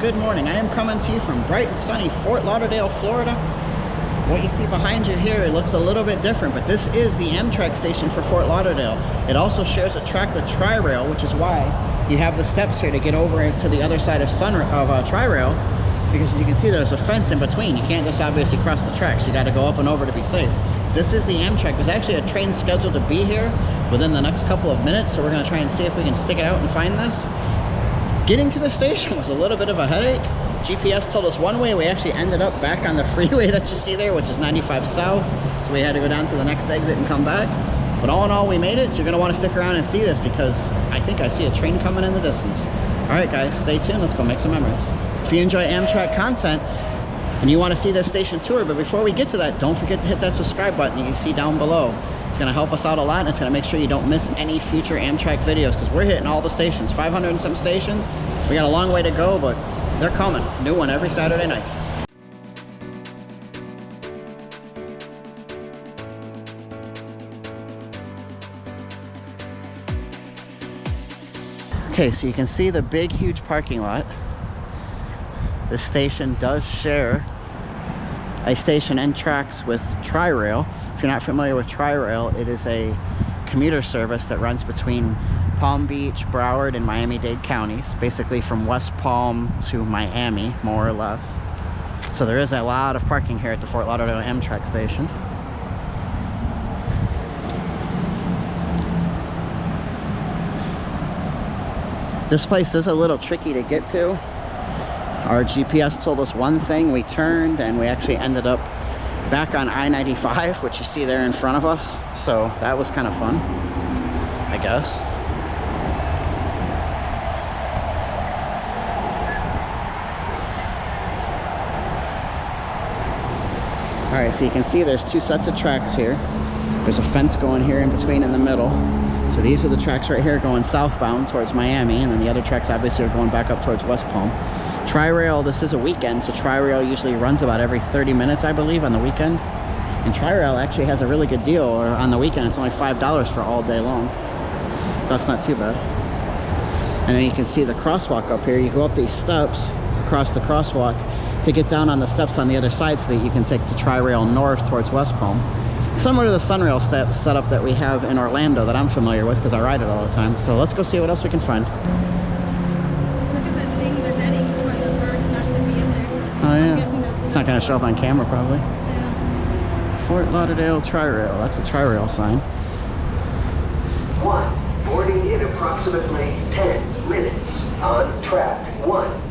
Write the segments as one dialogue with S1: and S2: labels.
S1: Good morning. I am coming to you from bright and sunny Fort Lauderdale, Florida. What you see behind you here, it looks a little bit different, but this is the Amtrak station for Fort Lauderdale. It also shares a track with Tri-Rail, which is why you have the steps here to get over to the other side of Tri-Rail, because you can see there's a fence in between. You can't just obviously cross the tracks. You got to go up and over to be safe. This is the Amtrak. There's actually a train scheduled to be here within the next couple of minutes, so we're going to try and see if we can stick it out and find this. Getting to the station was a little bit of a headache. GPS told us one way. We actually ended up back on the freeway that you see there, which is 95 south. So we had to go down to the next exit and come back. But all in all, we made it. So you're gonna want to stick around and see this because I think I see a train coming in the distance. All right, guys, stay tuned. Let's go make some memories. If you enjoy Amtrak content and you want to see this station tour, but before we get to that, don't forget to hit that subscribe button that you see down below. It's going to help us out a lot, and it's going to make sure you don't miss any future Amtrak videos because we're hitting all the stations, 500 and some stations. We got a long way to go, but they're coming. New one every Saturday night. Okay, so you can see the big, huge parking lot. This station does share a station and tracks with Tri-Rail. If you're not familiar with Tri-Rail, it is a commuter service that runs between Palm Beach, Broward, and Miami-Dade counties, basically from West Palm to Miami, more or less. So there is a lot of parking here at the Fort Lauderdale Amtrak station. This place is a little tricky to get to. Our GPS told us one thing, we turned, and we actually ended up back on I-95, which you see there in front of us. So that was kind of fun, I guess. All right, so you can see there's two sets of tracks here. There's a fence going here in between in the middle. So these are the tracks right here going southbound towards Miami, and then the other tracks obviously are going back up towards West Palm. Tri-Rail, this is a weekend, so Tri-Rail usually runs about every 30 minutes, I believe, on the weekend. And Tri-Rail actually has a really good deal, or on the weekend it's only $5 for all day long. So that's not too bad. And then you can see the crosswalk up here. You go up these steps, across the crosswalk, to get down on the steps on the other side so that you can take the Tri-Rail north towards West Palm. Similar to the Sunrail setup that we have in Orlando that I'm familiar with because I ride it all the time. So let's go see what else we can find.
S2: Look at that thing, the netting for the birds not to be in there.
S1: Oh yeah. It's not going to show up on camera probably.
S2: Yeah.
S1: Fort Lauderdale Tri-Rail. That's a Tri-Rail sign.
S3: 1. Boarding in approximately 10 minutes on track 1.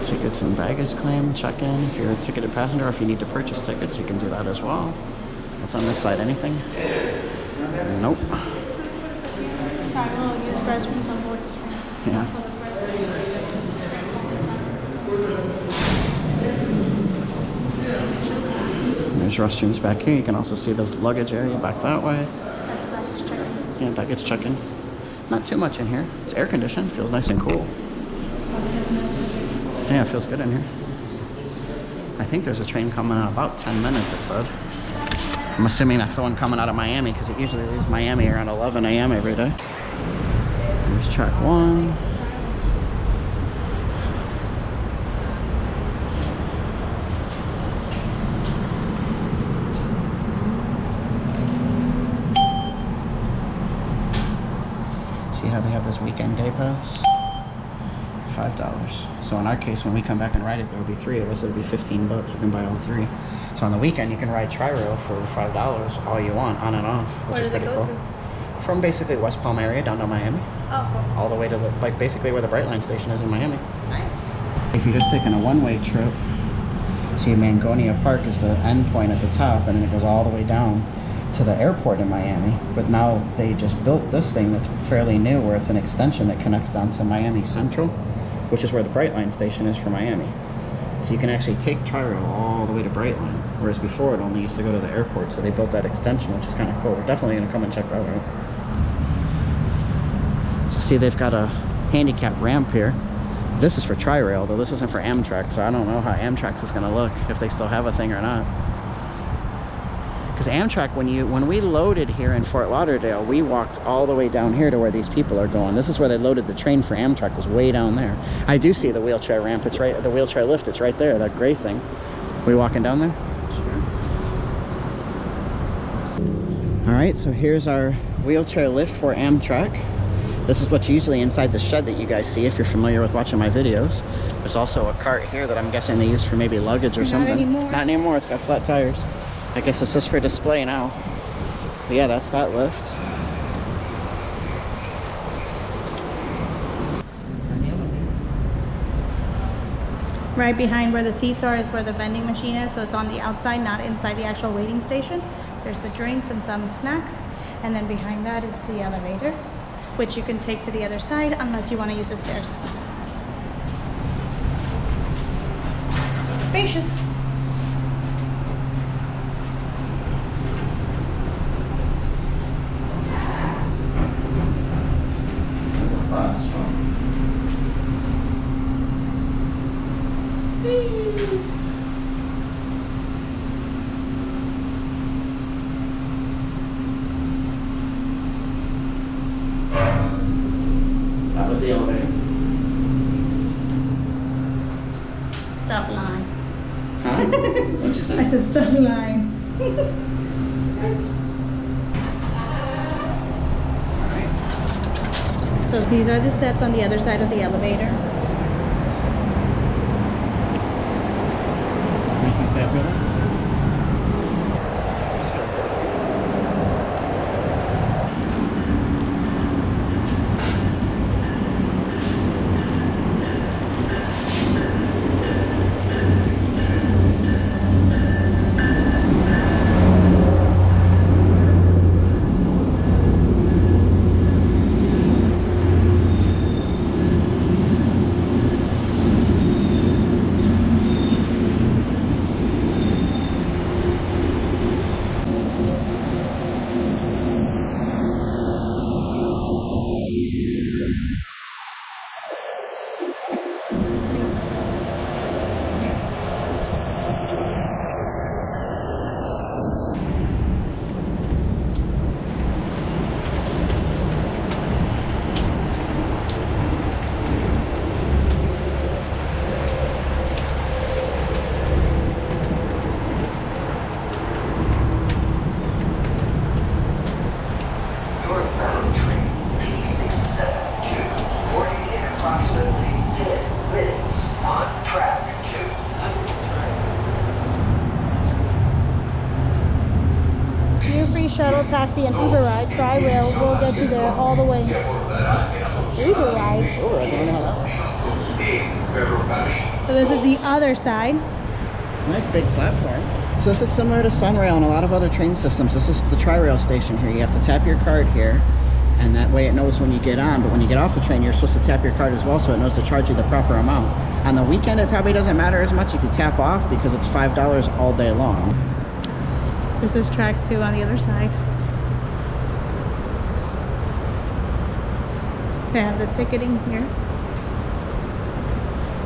S1: Tickets and baggage claim, check-in. If you're a ticketed passenger or if you need to purchase tickets, you can do that as well. What's on this side? Anything? Nope.
S2: Tri-Rail use restrooms on board the train.
S1: Yeah. There's restrooms back here. You can also see the luggage area back that way.
S2: That's the baggage check-in.
S1: Yeah, baggage check-in. Not too much in here. It's air conditioned. Feels nice and cool. Yeah, it feels good in here. I think there's a train coming in about 10 minutes, it said. I'm assuming that's the one coming out of Miami because it usually leaves Miami around 11 a.m. every day. Here's track 1. See how they have this weekend day pass? $5. So in our case, when we come back and ride it, there will be 3 of us. It'll be $15. We can buy all 3. So on the weekend, you can ride Tri-Rail for $5 all you want, on and off, which is pretty cool. From basically West Palm area down to Miami.
S2: Oh, cool.
S1: All the way to the, like basically where the Brightline station is in Miami.
S2: Nice.
S1: If you're just taking a one-way trip, see Mangonia Park is the end point at the top, and then it goes all the way down to the airport in Miami. But now they just built this thing that's fairly new, where it's an extension that connects down to Miami Central, which is where the Brightline station is for Miami. So you can actually take Tri-Rail all the way to Brightline, whereas before it only used to go to the airport. So they built that extension, which is kind of cool. We're definitely going to come and check that out. See, they've got a handicap ramp here. This is for Tri-Rail, though. This isn't for Amtrak, so I don't know how Amtrak's is going to look, if they still have a thing or not. Because Amtrak, when we loaded here in Fort Lauderdale, we walked all the way down here to where these people are going. This is where they loaded the train for Amtrak, was way down there. I do see the wheelchair ramp. It's right, the wheelchair lift. It's right there, that gray thing. We walking down there? Sure. All right, so here's our wheelchair lift for Amtrak. This is what's usually inside the shed that you guys see if you're familiar with watching my videos. There's also a cart here that I'm guessing they use for maybe luggage or something.
S2: Not anymore.
S1: Not anymore. It's got flat tires. I guess it's just for display now. But yeah, that's that lift.
S2: Right behind where the seats are is where the vending machine is, so it's on the outside, not inside the actual waiting station. There's the drinks and some snacks, and then behind that it's the elevator, which you can take to the other side unless you want to use the stairs. Spacious.
S1: That was the elevator.
S2: Stop line.
S1: Huh? What'd you say?
S2: I said stop line. So these are the steps on the other side of the elevator.
S1: Missing step building?
S2: Shuttle, taxi, and Uber ride. Tri-Rail will get you there all the way. Uber rides.
S1: Uber rides, I don't know how that.
S2: So this is the other side.
S1: Nice big platform. So this is similar to Sunrail and a lot of other train systems. This is the Tri-Rail station here. You have to tap your card here, and that way it knows when you get on. But when you get off the train, you're supposed to tap your card as well, so it knows to charge you the proper amount. On the weekend, it probably doesn't matter as much if you tap off because it's $5 all day long.
S2: This is track 2 on the other side. They have the ticketing here.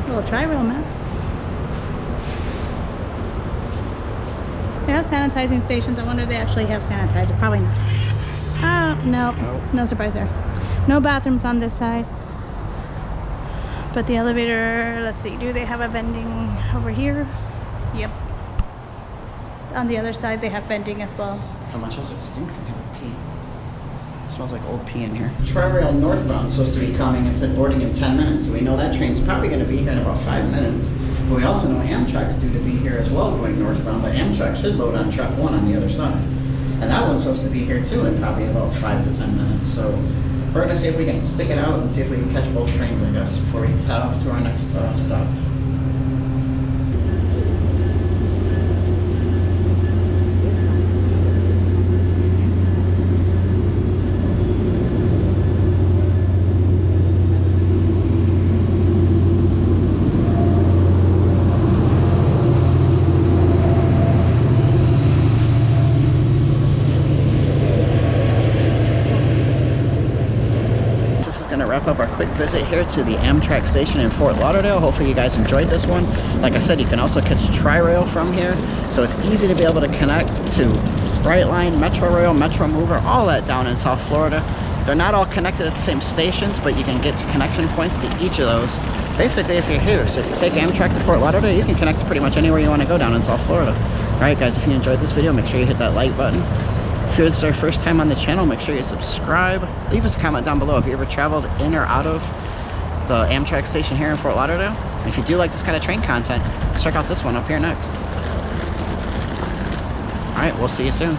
S2: Little Tri-Rail map. They have sanitizing stations. I wonder if they actually have sanitizer. Probably not. Oh, no.
S1: Nope.
S2: No surprise there. No bathrooms on this side. But the elevator, let's see. Do they have a vending over here? Yep. On the other side, they have vending as well.
S1: How much else it stinks in here with pee. It smells like old pee in here. Tri-Rail northbound is supposed to be coming and said boarding in 10 minutes. So we know that train's probably going to be here in about 5 minutes. But we also know Amtrak's due to be here as well going northbound. But Amtrak should load on track 1 on the other side. And that one's supposed to be here too in probably about 5 to 10 minutes. So we're going to see if we can stick it out and see if we can catch both trains, I guess, before we head off to our next stop. to wrap up our quick visit here to the Amtrak station in Fort Lauderdale. Hopefully you guys enjoyed this one. Like I said, you can also catch Tri-Rail from here, so it's easy to be able to connect to Brightline, Metro Rail, Metro Mover, all that down in South Florida. They're not all connected at the same stations, but you can get to connection points to each of those. Basically, if you're here, so if you take Amtrak to Fort Lauderdale, you can connect to pretty much anywhere you want to go down in South Florida. Alright guys, if you enjoyed this video, make sure you hit that like button. If this is our first time on the channel, make sure you subscribe. Leave us a comment down below if you ever traveled in or out of the Amtrak station here in Fort Lauderdale. If you do like this kind of train content, check out this one up here next. Alright, we'll see you soon.